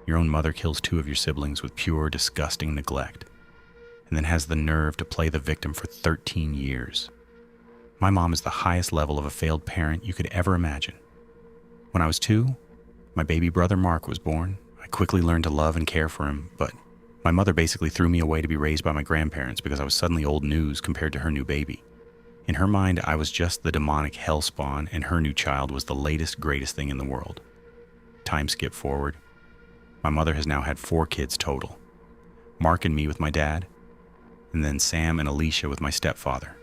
Your own mother kills two of your siblings with pure, disgusting neglect, and then has the nerve to play the victim for 13 years. My mom is the highest level of a failed parent you could ever imagine. When I was 2, my baby brother Mark was born. I quickly learned to love and care for him, but my mother basically threw me away to be raised by my grandparents because I was suddenly old news compared to her new baby. In her mind, I was just the demonic hellspawn, and her new child was the latest, greatest thing in the world. Time skip forward. My mother has now had 4 kids total. Mark and me with my dad, and then Sam and Alicia with my stepfather.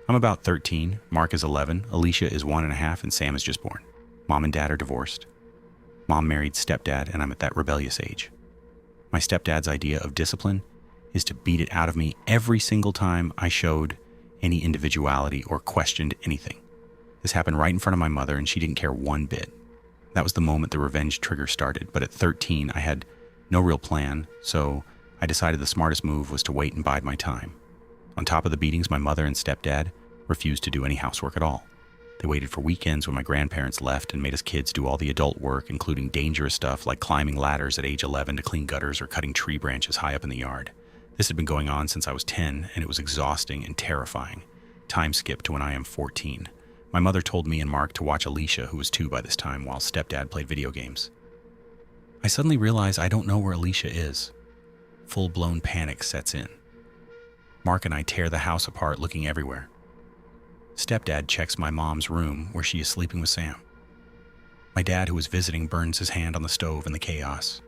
I'm about 13, Mark is 11, Alicia is 1.5, and Sam is just born. Mom and dad are divorced. Mom married stepdad, and I'm at that rebellious age. My stepdad's idea of discipline is to beat it out of me every single time I showed any individuality or questioned anything. This happened right in front of my mother, and she didn't care one bit. That was the moment the revenge trigger started, but at 13, I had no real plan, so I decided the smartest move was to wait and bide my time. On top of the beatings, my mother and stepdad refused to do any housework at all. They waited for weekends when my grandparents left and made us kids do all the adult work, including dangerous stuff like climbing ladders at age 11 to clean gutters or cutting tree branches high up in the yard. This had been going on since I was 10, and it was exhausting and terrifying. Time skip to when I am 14. My mother told me and Mark to watch Alicia, who was 2 by this time, while stepdad played video games. I suddenly realize I don't know where Alicia is. Full-blown panic sets in. Mark and I tear the house apart looking everywhere. Stepdad checks my mom's room where she is sleeping with Sam. My dad, who was visiting, burns his hand on the stove in the chaos.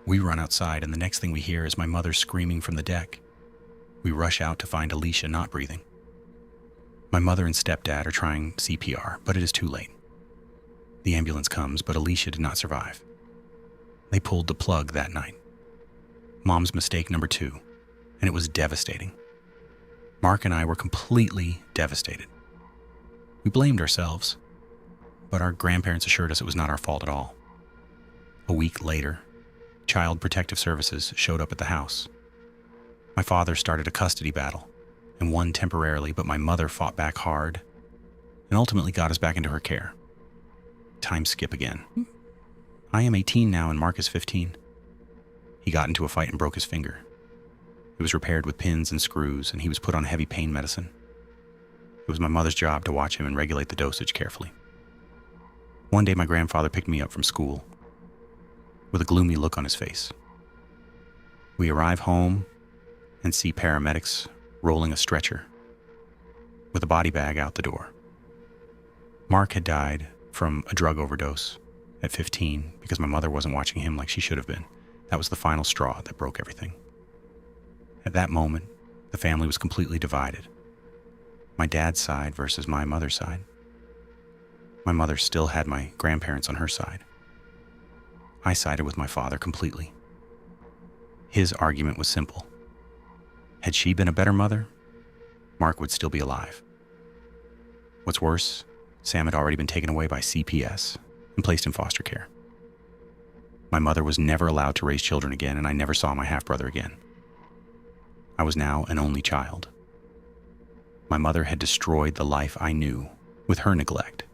We run outside, and the next thing we hear is my mother screaming from the deck. We rush out to find Alicia not breathing. My mother and stepdad are trying CPR, but it is too late. The ambulance comes, but Alicia did not survive. They pulled the plug that night. Mom's mistake number 2, and it was devastating. Mark and I were completely devastated. We blamed ourselves, but our grandparents assured us it was not our fault at all. A week later, Child Protective Services showed up at the house. My father started a custody battle and won temporarily, but my mother fought back hard and ultimately got us back into her care. Time skip again. I am 18 now and Mark is 15. He got into a fight and broke his finger. It was repaired with pins and screws, and he was put on heavy pain medicine. It was my mother's job to watch him and regulate the dosage carefully. One day my grandfather picked me up from school with a gloomy look on his face. We arrive home and see paramedics rolling a stretcher with a body bag out the door. Mark had died from a drug overdose at 15 because my mother wasn't watching him like she should have been. That was the final straw that broke everything. At that moment, the family was completely divided. My dad's side versus my mother's side. My mother still had my grandparents on her side. I sided with my father completely. His argument was simple. Had she been a better mother, Mark would still be alive. What's worse, Sam had already been taken away by CPS and placed in foster care. My mother was never allowed to raise children again, and I never saw my half-brother again. I was now an only child. My mother had destroyed the life I knew with her neglect.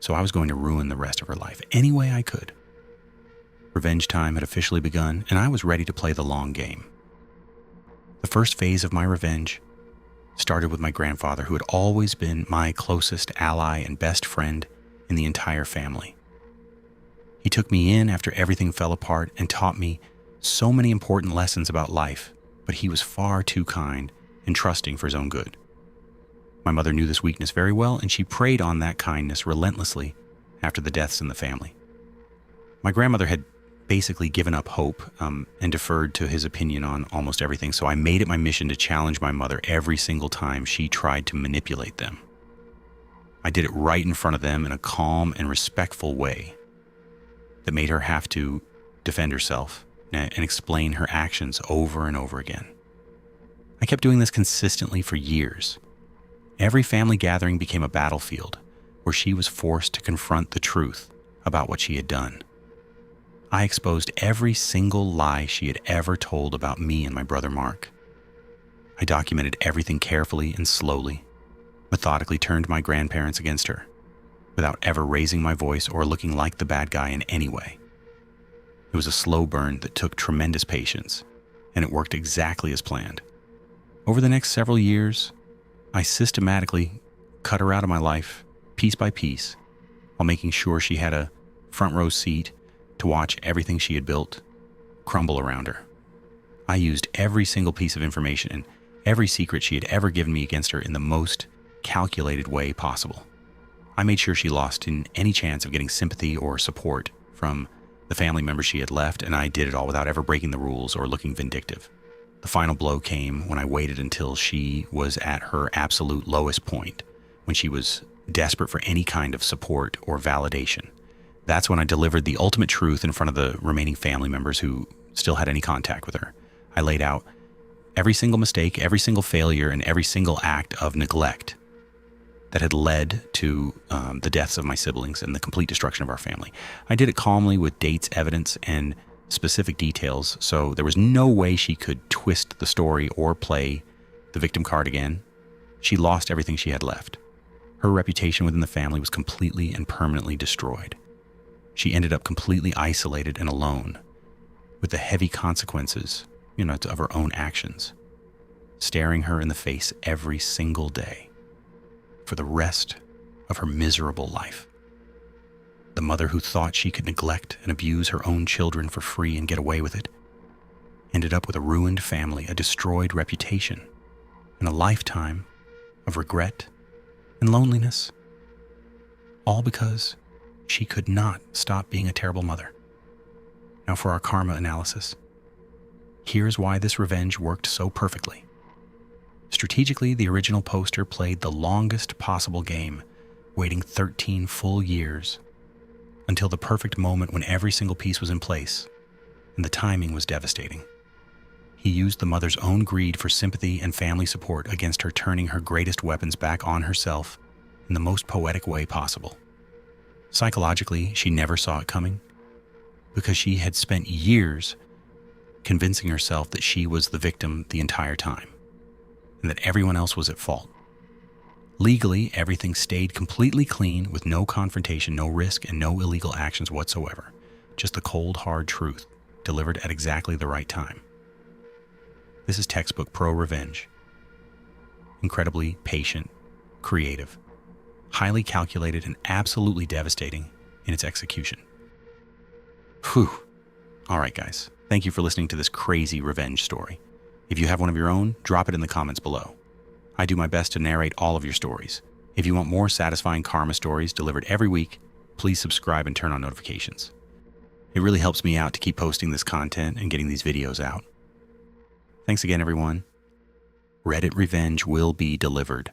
So I was going to ruin the rest of her life any way I could. Revenge time had officially begun, and I was ready to play the long game. The first phase of my revenge started with my grandfather, who had always been my closest ally and best friend in the entire family. He took me in after everything fell apart and taught me so many important lessons about life, but he was far too kind and trusting for his own good. My mother knew this weakness very well, and she preyed on that kindness relentlessly after the deaths in the family. My grandmother had basically given up hope and deferred to his opinion on almost everything, so I made it my mission to challenge my mother every single time she tried to manipulate them. I did it right in front of them in a calm and respectful way that made her have to defend herself and explain her actions over and over again. I kept doing this consistently for years. Every family gathering became a battlefield where she was forced to confront the truth about what she had done. I exposed every single lie she had ever told about me and my brother Mark. I documented everything carefully and slowly, methodically turned my grandparents against her, without ever raising my voice or looking like the bad guy in any way. It was a slow burn that took tremendous patience, and it worked exactly as planned. Over the next several years, I systematically cut her out of my life, piece by piece, while making sure she had a front row seat to watch everything she had built crumble around her. I used every single piece of information and every secret she had ever given me against her in the most calculated way possible. I made sure she lost in any chance of getting sympathy or support from the family members she had left, and I did it all without ever breaking the rules or looking vindictive. The final blow came when I waited until she was at her absolute lowest point, when she was desperate for any kind of support or validation. That's when I delivered the ultimate truth in front of the remaining family members who still had any contact with her. I laid out every single mistake, every single failure, and every single act of neglect that had led to the deaths of my siblings and the complete destruction of our family. I did it calmly with dates, evidence, and specific details, so there was no way she could twist the story or play the victim card again. She lost everything she had left. Her reputation within the family was completely and permanently destroyed. She ended up completely isolated and alone, with the heavy consequences, of her own actions, staring her in the face every single day for the rest of her miserable life. The mother who thought she could neglect and abuse her own children for free and get away with it ended up with a ruined family, a destroyed reputation, and a lifetime of regret and loneliness, all because she could not stop being a terrible mother. Now for our karma analysis. Here's why this revenge worked so perfectly. Strategically, the original poster played the longest possible game, waiting 13 full years until the perfect moment when every single piece was in place, and the timing was devastating. He used the mother's own greed for sympathy and family support against her turning her greatest weapons back on herself in the most poetic way possible. Psychologically, she never saw it coming because she had spent years convincing herself that she was the victim the entire time and that everyone else was at fault. Legally, everything stayed completely clean with no confrontation, no risk, and no illegal actions whatsoever. Just the cold, hard truth delivered at exactly the right time. This is textbook ProRevenge. Incredibly patient, creative, highly calculated, and absolutely devastating in its execution. Whew. All right, guys. Thank you for listening to this crazy revenge story. If you have one of your own, drop it in the comments below. I do my best to narrate all of your stories. If you want more satisfying karma stories delivered every week, please subscribe and turn on notifications. It really helps me out to keep posting this content and getting these videos out. Thanks again, everyone. Reddit revenge will be delivered.